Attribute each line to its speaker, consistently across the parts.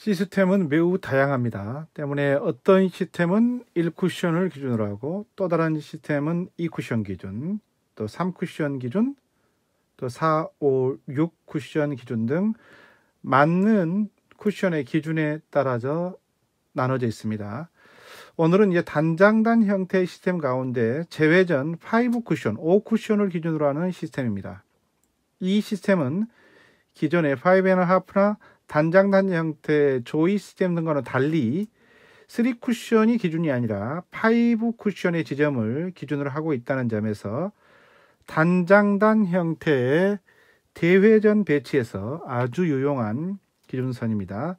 Speaker 1: 시스템은 매우 다양합니다. 때문에 어떤 시스템은 1쿠션을 기준으로 하고 또 다른 시스템은 2쿠션 기준, 또 3쿠션 기준, 또 4, 5, 6쿠션 기준 등 맞는 쿠션의 기준에 따라서 나눠져 있습니다. 오늘은 이제 단장단 형태의 시스템 가운데 제외전 5쿠션, 5쿠션을 기준으로 하는 시스템입니다. 이 시스템은 기존의 5.5나 단장단 형태의 조이 시스템 등과는 달리 3쿠션이 기준이 아니라 5쿠션의 지점을 기준으로 하고 있다는 점에서 단장단 형태의 대회전 배치에서 아주 유용한 기준선입니다.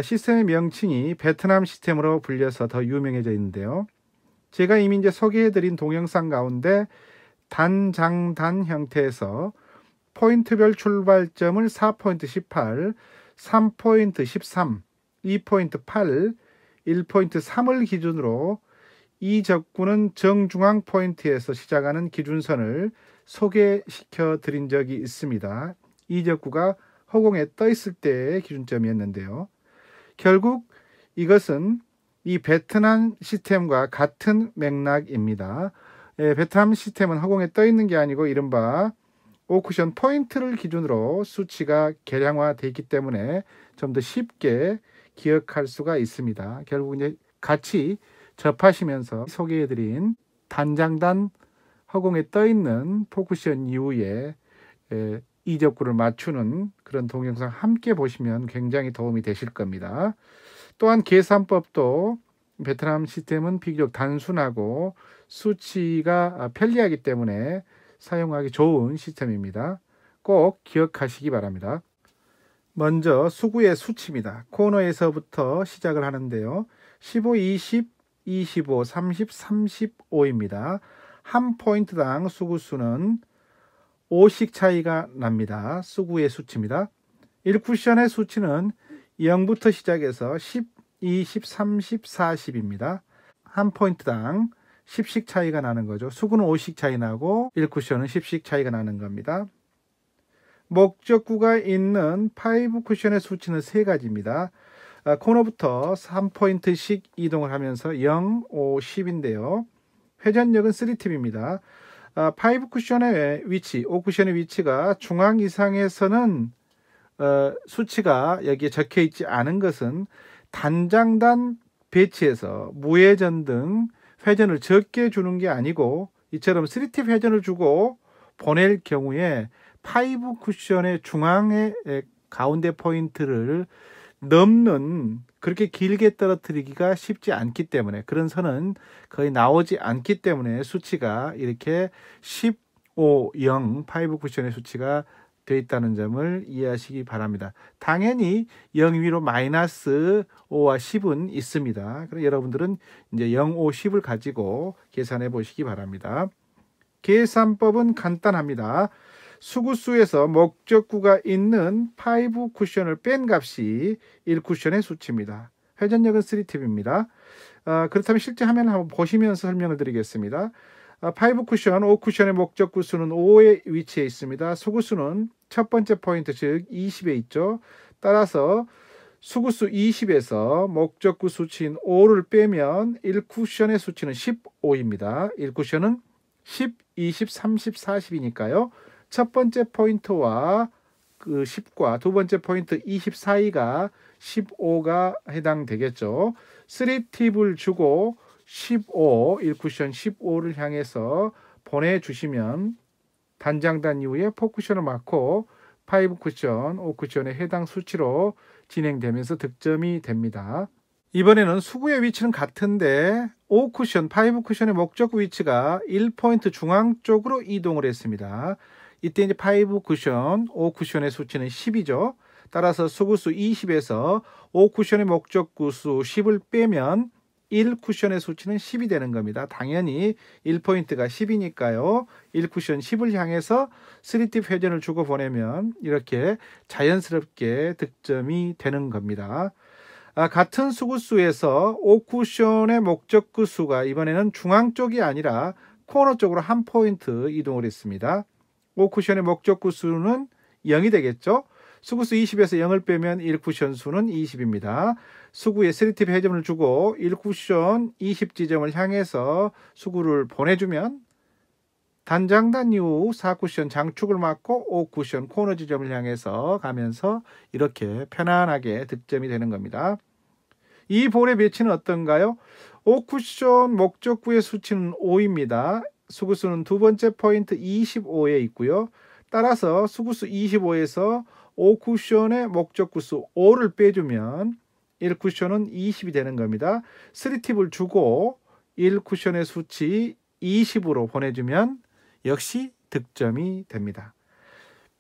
Speaker 1: 시스템의 명칭이 베트남 시스템으로 불려서 더 유명해져 있는데요. 제가 이미 이제 소개해드린 동영상 가운데 단장단 형태에서 포인트별 출발점을 4포인트 18, 3포인트 13, 2포인트 8, 1포인트 3을 기준으로 이 적구는 정중앙 포인트에서 시작하는 기준선을 소개시켜 드린 적이 있습니다. 이 적구가 허공에 떠 있을 때의 기준점이었는데요. 결국 이것은 이 베트남 시스템과 같은 맥락입니다. 베트남 시스템은 허공에 떠 있는 게 아니고 이른바 5쿠션 포인트를 기준으로 수치가 계량화되어 있기 때문에 좀 더 쉽게 기억할 수가 있습니다. 결국 이제 같이 접하시면서 소개해드린 단장단 허공에 떠 있는 4쿠션 이후에 이적구를 맞추는 그런 동영상 함께 보시면 굉장히 도움이 되실 겁니다. 또한 계산법도 베트남 시스템은 비교적 단순하고 수치가 편리하기 때문에 사용하기 좋은 시스템입니다. 꼭 기억하시기 바랍니다. 먼저 수구의 수치입니다. 코너에서부터 시작을 하는데요. 15, 20, 25, 30, 35입니다. 한 포인트당 수구수는 5씩 차이가 납니다. 수구의 수치입니다. 1쿠션의 수치는 0부터 시작해서 10, 20, 30, 40입니다. 한 포인트당 10씩 차이가 나는 거죠. 수구는 5씩 차이 나고 1쿠션은 10씩 차이가 나는 겁니다. 목적구가 있는 5쿠션의 수치는 3가지입니다. 코너부터 3포인트씩 이동을 하면서 0, 5, 10인데요. 회전력은 3팁입니다. 5쿠션의 위치, 5쿠션의 위치가 중앙 이상에서는 수치가 여기에 적혀 있지 않은 것은 단장단 배치에서 무회전 등 회전을 적게 주는 게 아니고 이처럼 3팁 회전을 주고 보낼 경우에 5쿠션의 중앙의 가운데 포인트를 넘는 그렇게 길게 떨어뜨리기가 쉽지 않기 때문에 그런 선은 거의 나오지 않기 때문에 수치가 이렇게 15, 0, 5쿠션의 수치가 되어 있다는 점을 이해하시기 바랍니다. 당연히 0 위로 마이너스 5와 10은 있습니다. 그럼 여러분들은 이제 0, 5, 10을 가지고 계산해 보시기 바랍니다. 계산법은 간단합니다. 수구수에서 목적구가 있는 5쿠션을 뺀 값이 1쿠션의 수치입니다. 회전력은 3팁입니다. 그렇다면 실제 화면을 한번 보시면서 설명을 드리겠습니다. 5쿠션, 5쿠션의 목적구 수는 5의 위치에 있습니다. 수구수는 첫 번째 포인트, 즉 20에 있죠. 따라서 수구수 20에서 목적구 수치인 5를 빼면 1쿠션의 수치는 15입니다. 1쿠션은 10, 20, 30, 40이니까요. 첫 번째 포인트와 그 10과 두 번째 포인트 20 사이가 15가 해당되겠죠. 3팁을 주고 15, 1쿠션 15를 향해서 보내주시면 단장단 이후에 4쿠션을 맞고 5쿠션, 5쿠션의 해당 수치로 진행되면서 득점이 됩니다. 이번에는 수구의 위치는 같은데 5쿠션, 5쿠션의 목적구 위치가 1포인트 중앙 쪽으로 이동을 했습니다. 이때 이제 5쿠션, 5쿠션의 수치는 10이죠. 따라서 수구수 20에서 5쿠션의 목적구 수 10을 빼면 1쿠션의 수치는 10이 되는 겁니다. 당연히 1포인트가 10이니까요. 1쿠션 10을 향해서 3팁 회전을 주고 보내면 이렇게 자연스럽게 득점이 되는 겁니다. 같은 수구수에서 5쿠션의 목적구 수가 이번에는 중앙 쪽이 아니라 코너 쪽으로 한 포인트 이동을 했습니다. 5쿠션의 목적구 수는 0이 되겠죠. 수구수 20에서 0을 빼면 1쿠션 수는 20입니다. 수구에 3팁 회전을 주고 1쿠션 20 지점을 향해서 수구를 보내주면 단장단 이후 4쿠션 장축을 맞고 5쿠션 코너 지점을 향해서 가면서 이렇게 편안하게 득점이 되는 겁니다. 이 볼의 배치는 어떤가요? 5쿠션 목적구의 수치는 5입니다. 수구수는 두 번째 포인트 25에 있고요. 따라서 수구수 25에서 5쿠션의 목적구수 5를 빼주면 1쿠션은 20이 되는 겁니다. 3팁을 주고 1쿠션의 수치 20으로 보내주면 역시 득점이 됩니다.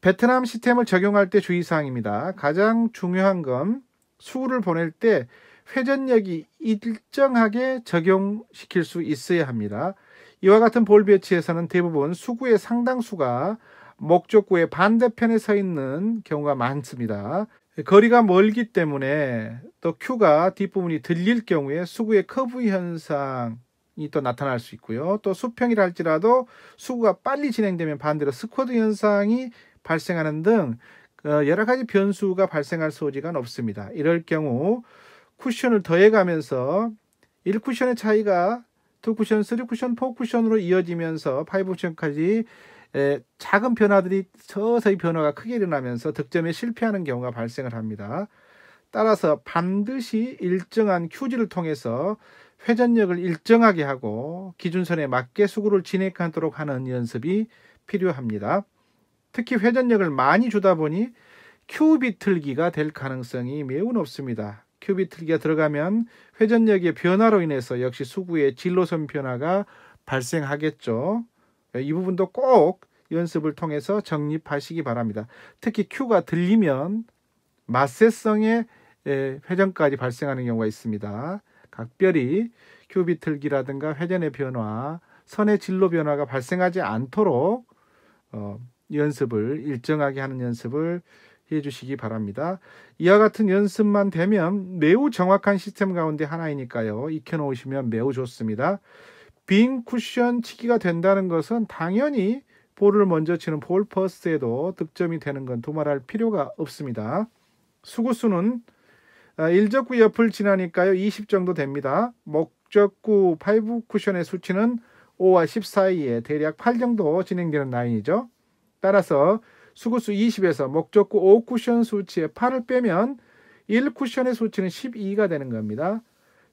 Speaker 1: 베트남 시스템을 적용할 때 주의사항입니다. 가장 중요한 건 수구를 보낼 때 회전력이 일정하게 적용시킬 수 있어야 합니다. 이와 같은 볼 배치에서는 대부분 수구의 상당수가 목적구의 반대편에 서 있는 경우가 많습니다. 거리가 멀기 때문에 또 큐가 뒷부분이 들릴 경우에 수구의 커브 현상이 또 나타날 수 있고요. 또 수평이라 할지라도 수구가 빨리 진행되면 반대로 스쿼드 현상이 발생하는 등 여러 가지 변수가 발생할 소지가 높습니다. 이럴 경우 쿠션을 더해가면서 1쿠션의 차이가 2쿠션, 3쿠션, 4쿠션으로 이어지면서 5쿠션까지 작은 변화들이 서서히 변화가 크게 일어나면서 득점에 실패하는 경우가 발생을 합니다. 따라서 반드시 일정한 큐지를 통해서 회전력을 일정하게 하고 기준선에 맞게 수구를 진행하도록 하는 연습이 필요합니다. 특히 회전력을 많이 주다 보니 큐 비틀기가 될 가능성이 매우 높습니다. 큐 비틀기가 들어가면 회전력의 변화로 인해서 역시 수구의 진로선 변화가 발생하겠죠. 이 부분도 꼭 연습을 통해서 정립하시기 바랍니다. 특히 큐가 들리면 마세성의 회전까지 발생하는 경우가 있습니다. 각별히 큐 비틀기라든가 회전의 변화, 선의 진로 변화가 발생하지 않도록 연습을 일정하게 하는 연습을 해주시기 바랍니다. 이와 같은 연습만 되면 매우 정확한 시스템 가운데 하나이니까요. 익혀놓으시면 매우 좋습니다. 빈 쿠션 치기가 된다는 것은 당연히 볼을 먼저 치는 볼 퍼스트에도 득점이 되는 건 두말할 필요가 없습니다. 수구수는 1적구 옆을 지나니까요 20 정도 됩니다. 목적구 5 쿠션의 수치는 5와 10 사이에 대략 8 정도 진행되는 라인이죠. 따라서 수구수 20에서 목적구 5 쿠션 수치에 8을 빼면 1쿠션의 수치는 12가 되는 겁니다.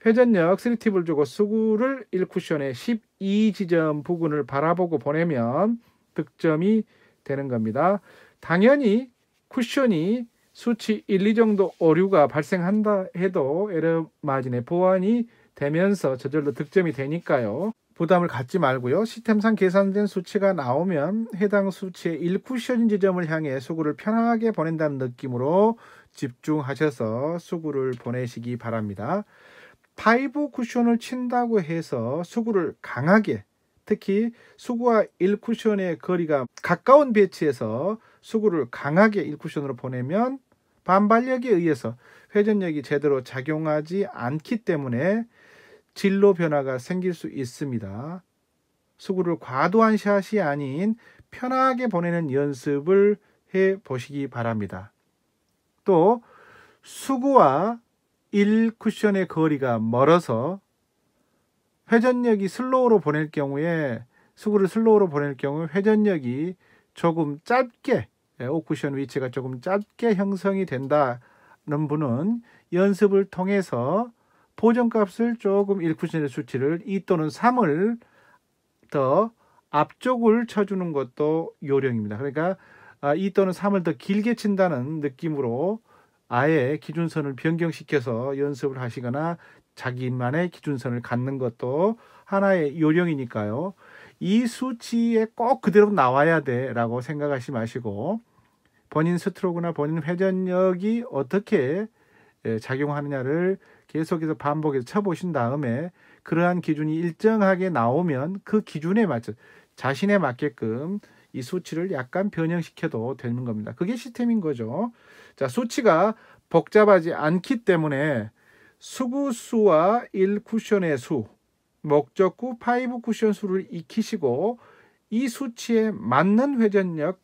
Speaker 1: 회전력 3팁을 주고 수구를 1쿠션의 12지점 부근을 바라보고 보내면 득점이 되는 겁니다. 당연히 쿠션이 수치 1, 2 정도 오류가 발생한다 해도 에러 마진의 보완이 되면서 저절로 득점이 되니까요. 부담을 갖지 말고요. 시스템상 계산된 수치가 나오면 해당 수치의 1쿠션 지점을 향해 수구를 편하게 보낸다는 느낌으로 집중하셔서 수구를 보내시기 바랍니다. 5 쿠션을 친다고 해서 수구를 강하게, 특히 수구와 1쿠션의 거리가 가까운 배치에서 수구를 강하게 1쿠션으로 보내면 반발력에 의해서 회전력이 제대로 작용하지 않기 때문에 진로 변화가 생길 수 있습니다. 수구를 과도한 샷이 아닌 편하게 보내는 연습을 해 보시기 바랍니다. 또 수구와 1쿠션의 거리가 멀어서 회전력이 슬로우로 보낼 경우에 수구를 슬로우로 보낼 경우 회전력이 조금 짧게 5쿠션 위치가 조금 짧게 형성이 된다는 분은 연습을 통해서 보정값을 조금 1쿠션의 수치를 2 또는 3을 더 앞쪽을 쳐주는 것도 요령입니다. 그러니까 2 또는 3을 더 길게 친다는 느낌으로 아예 기준선을 변경시켜서 연습을 하시거나 자기만의 기준선을 갖는 것도 하나의 요령이니까요. 이 수치에 꼭 그대로 나와야 돼 라고 생각하지 마시고 본인 스트로크나 본인 회전력이 어떻게 작용하느냐를 계속해서 반복해서 쳐보신 다음에 그러한 기준이 일정하게 나오면 그 기준에 맞춰 자신에 맞게끔 이 수치를 약간 변형시켜도 되는 겁니다. 그게 시스템인 거죠. 자, 수치가 복잡하지 않기 때문에 수구수와 1쿠션의 수, 목적구 5쿠션 수를 익히시고 이 수치에 맞는 회전력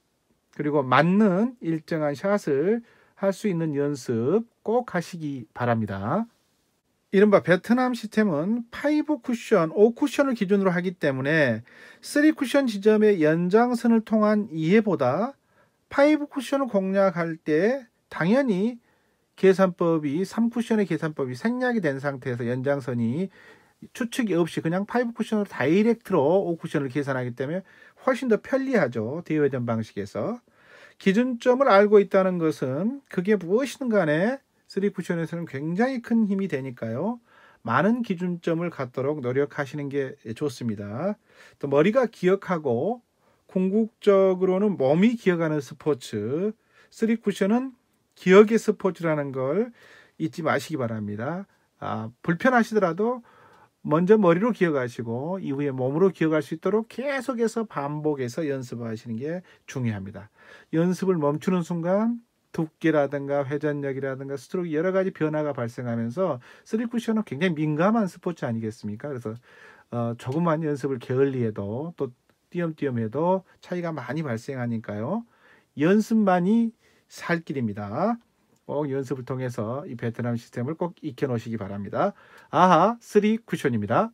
Speaker 1: 그리고 맞는 일정한 샷을 할 수 있는 연습 꼭 하시기 바랍니다. 이른바 베트남 시스템은 5 쿠션, 5 쿠션을 기준으로 하기 때문에 3 쿠션 지점의 연장선을 통한 이해보다 5 쿠션을 공략할 때 당연히 계산법이 3 쿠션의 계산법이 생략이 된 상태에서 연장선이 추측이 없이 그냥 5 쿠션으로 다이렉트로 5 쿠션을 계산하기 때문에 훨씬 더 편리하죠. 대회전 방식에서. 기준점을 알고 있다는 것은 그게 무엇이든 간에 3 쿠션에서는 굉장히 큰 힘이 되니까요. 많은 기준점을 갖도록 노력하시는 게 좋습니다. 또 머리가 기억하고 궁극적으로는 몸이 기억하는 스포츠 3 쿠션은 기억의 스포츠라는 걸 잊지 마시기 바랍니다. 불편하시더라도 먼저 머리로 기억하시고 이후에 몸으로 기억할 수 있도록 계속해서 반복해서 연습하시는 게 중요합니다. 연습을 멈추는 순간 두께라든가 회전력이라든가 스트로크 여러 가지 변화가 발생하면서 3 쿠션은 굉장히 민감한 스포츠 아니겠습니까? 그래서 조금만 연습을 게을리해도 또 띄엄띄엄해도 차이가 많이 발생하니까요. 연습만이 살 길입니다. 꼭 연습을 통해서 이 베트남 시스템을 꼭 익혀 놓으시기 바랍니다. 아하 3 쿠션입니다.